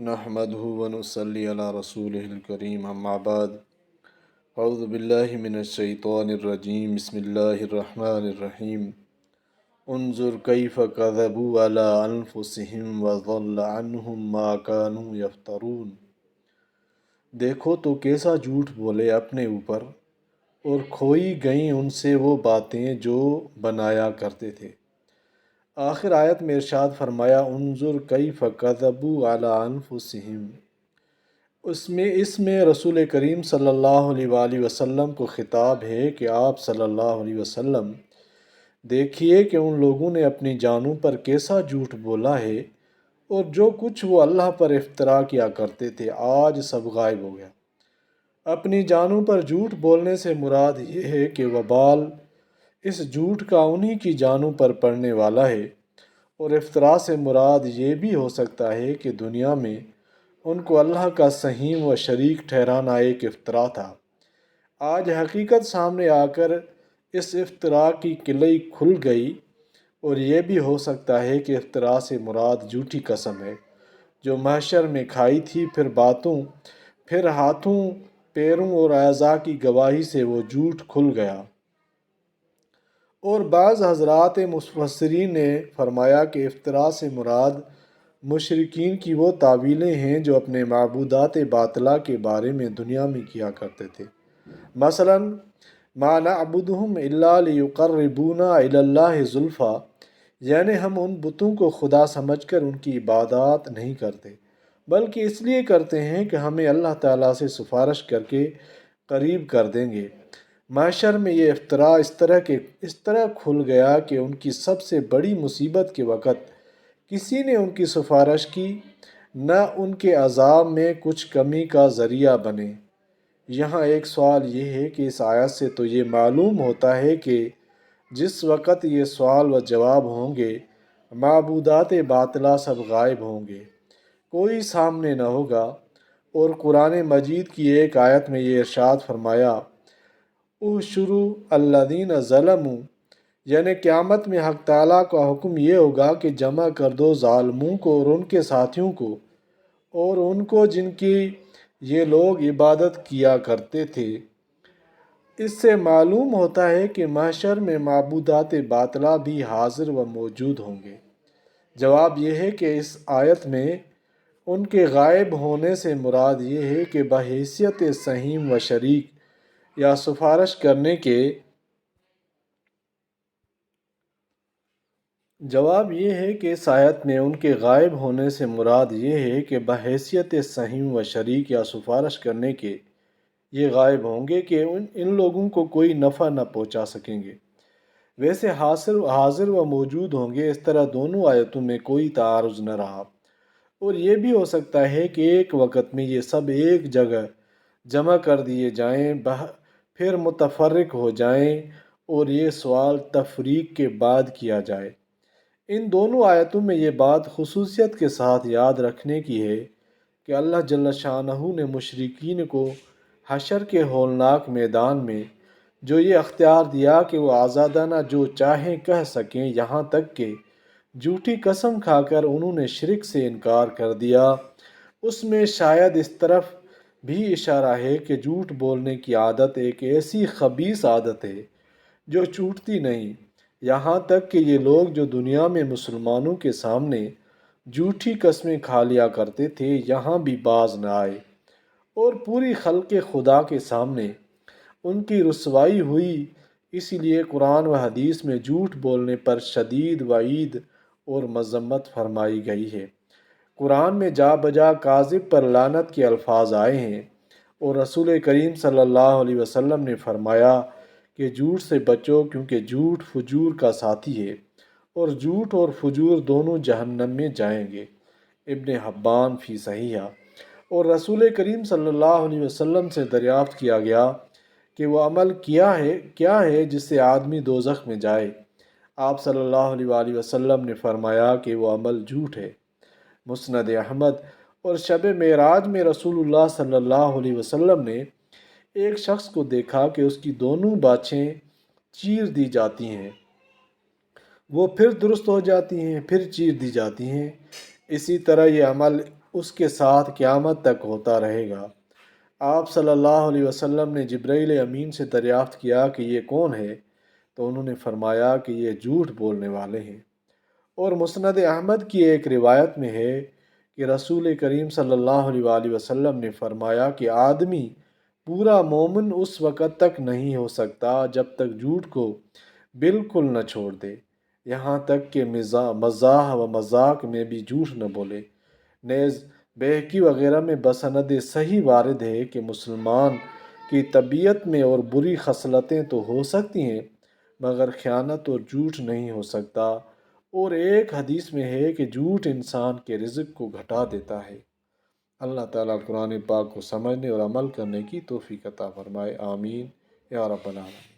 نحمدہ ونصلی علی رسولہ الکریم اما بعد اعوذ باللہ من الشیطان الرجیم بسم اللہ الرحمن الرحیم انظر کیف کذبوا علی انفسہم وضل عنہم ما کانوا یفترون۔ دیکھو تو کیسا جھوٹ بولے اپنے اوپر اور کھوئی گئیں ان سے وہ باتیں جو بنایا کرتے تھے۔ آخر آیت میں ارشاد فرمایا انظر کیف کذبوا علی انفسہم۔ اس میں رسول کریم صلی اللہ علیہ وآلہ وسلم کو خطاب ہے کہ آپ صلی اللہ علیہ وسلم دیکھیے کہ ان لوگوں نے اپنی جانوں پر کیسا جھوٹ بولا ہے، اور جو کچھ وہ اللہ پر افترا کیا کرتے تھے آج سب غائب ہو گیا۔ اپنی جانوں پر جھوٹ بولنے سے مراد یہ ہے کہ وبال اس جھوٹ کا انہی کی جانوں پر پڑنے والا ہے، اور افترا سے مراد یہ بھی ہو سکتا ہے کہ دنیا میں ان کو اللہ کا سہیم و شریک ٹھہرانا ایک افترا تھا۔ آج حقیقت سامنے آ کر اس افترا کی قلعی کھل گئی، اور یہ بھی ہو سکتا ہے کہ افترا سے مراد جھوٹی قسم ہے جو محشر میں کھائی تھی، پھر ہاتھوں پیروں اور اعضاء کی گواہی سے وہ جھوٹ کھل گیا۔ اور بعض حضرات مفسرین نے فرمایا کہ افترا سے مراد مشرکین کی وہ تعویلیں ہیں جو اپنے معبودات باطلہ کے بارے میں دنیا میں کیا کرتے تھے۔ مثلا ما نعبدہم الا لیقربونا الی اللہ زلفیٰ، یعنی ہم ان بتوں کو خدا سمجھ کر ان کی عبادات نہیں کرتے، بلکہ اس لیے کرتے ہیں کہ ہمیں اللہ تعالیٰ سے سفارش کر کے قریب کر دیں گے۔ محشر میں یہ افترا اس طرح کھل گیا کہ ان کی سب سے بڑی مصیبت کے وقت کسی نے ان کی سفارش کی، نہ ان کے عذاب میں کچھ کمی کا ذریعہ بنے۔ یہاں ایک سوال یہ ہے کہ اس آیت سے تو یہ معلوم ہوتا ہے کہ جس وقت یہ سوال و جواب ہوں گے معبودات باطلہ سب غائب ہوں گے، کوئی سامنے نہ ہوگا۔ اور قرآن مجید کی ایک آیت میں یہ ارشاد فرمایا احشروا الذین ظلموا، یعنی قیامت میں حق تعالیٰ کا حکم یہ ہوگا کہ جمع کر دو ظالموں کو اور ان کے ساتھیوں کو، اور ان کو جن کی یہ لوگ عبادت کیا کرتے تھے۔ اس سے معلوم ہوتا ہے کہ محشر میں معبودات باطلہ بھی حاضر و موجود ہوں گے۔ جواب یہ ہے کہ اس آیت میں ان کے غائب ہونے سے مراد یہ ہے کہ بحیثیت سہیم و شریک یا سفارش کرنے کے جواب یہ ہے کہ اس آیت میں ان کے غائب ہونے سے مراد یہ ہے کہ بحیثیت سہیم و شریک یا سفارش کرنے کے یہ غائب ہوں گے کہ ان لوگوں کو کوئی نفع نہ پہنچا سکیں گے۔ ویسے حاضر و موجود ہوں گے، اس طرح دونوں آیتوں میں کوئی تعارض نہ رہا۔ اور یہ بھی ہو سکتا ہے کہ ایک وقت میں یہ سب ایک جگہ جمع کر دیے جائیں، پھر متفرق ہو جائیں، اور یہ سوال تفریق کے بعد کیا جائے۔ ان دونوں آیتوں میں یہ بات خصوصیت کے ساتھ یاد رکھنے کی ہے کہ اللہ جل شانہ نے مشرکین کو حشر کے ہولناک میدان میں جو یہ اختیار دیا کہ وہ آزادانہ جو چاہیں کہہ سکیں، یہاں تک کہ جھوٹی قسم کھا کر انہوں نے شرک سے انکار کر دیا، اس میں شاید اس طرف بھی اشارہ ہے کہ جھوٹ بولنے کی عادت ایک ایسی خبیث عادت ہے جو چھوٹتی نہیں، یہاں تک کہ یہ لوگ جو دنیا میں مسلمانوں کے سامنے جھوٹی قسمیں کھا لیا کرتے تھے یہاں بھی باز نہ آئے، اور پوری خلق خدا کے سامنے ان کی رسوائی ہوئی۔ اسی لیے قرآن و حدیث میں جھوٹ بولنے پر شدید وعید اور مذمت فرمائی گئی ہے۔ قرآن میں جا بجا کاذب پر لعنت کے الفاظ آئے ہیں، اور رسول کریم صلی اللہ علیہ وسلم نے فرمایا کہ جھوٹ سے بچو، کیونکہ جھوٹ فجور کا ساتھی ہے، اور جھوٹ اور فجور دونوں جہنم میں جائیں گے۔ ابن حبان فی صحیحہ۔ اور رسول کریم صلی اللہ علیہ وسلم سے دریافت کیا گیا کہ وہ عمل کیا ہے جس سے آدمی دوزخ میں جائے؟ آپ صلی اللہ علیہ وآلہ وسلم نے فرمایا کہ وہ عمل جھوٹ ہے۔ مسند احمد۔ اور شب معراج میں رسول اللہ صلی اللہ علیہ وسلم نے ایک شخص کو دیکھا کہ اس کی دونوں باچھیں چیر دی جاتی ہیں، وہ پھر درست ہو جاتی ہیں، پھر چیر دی جاتی ہیں۔ اسی طرح یہ عمل اس کے ساتھ قیامت تک ہوتا رہے گا۔ آپ صلی اللہ علیہ وسلم نے جبرائیل امین سے دریافت کیا کہ یہ کون ہے؟ تو انہوں نے فرمایا کہ یہ جھوٹ بولنے والے ہیں۔ اور مسند احمد کی ایک روایت میں ہے کہ رسول کریم صلی اللہ علیہ وآلہ وسلم نے فرمایا کہ آدمی پورا مومن اس وقت تک نہیں ہو سکتا جب تک جھوٹ کو بالکل نہ چھوڑ دے، یہاں تک کہ مزاح و مذاق میں بھی جھوٹ نہ بولے۔ نیز بہقی وغیرہ میں بسند صحیح وارد ہے کہ مسلمان کی طبیعت میں اور بری خصلتیں تو ہو سکتی ہیں مگر خیانت اور جھوٹ نہیں ہو سکتا۔ اور ایک حدیث میں ہے کہ جھوٹ انسان کے رزق کو گھٹا دیتا ہے۔ اللہ تعالیٰ قرآن پاک کو سمجھنے اور عمل کرنے کی توفیق عطا فرمائے، آمین یا رب العالمین۔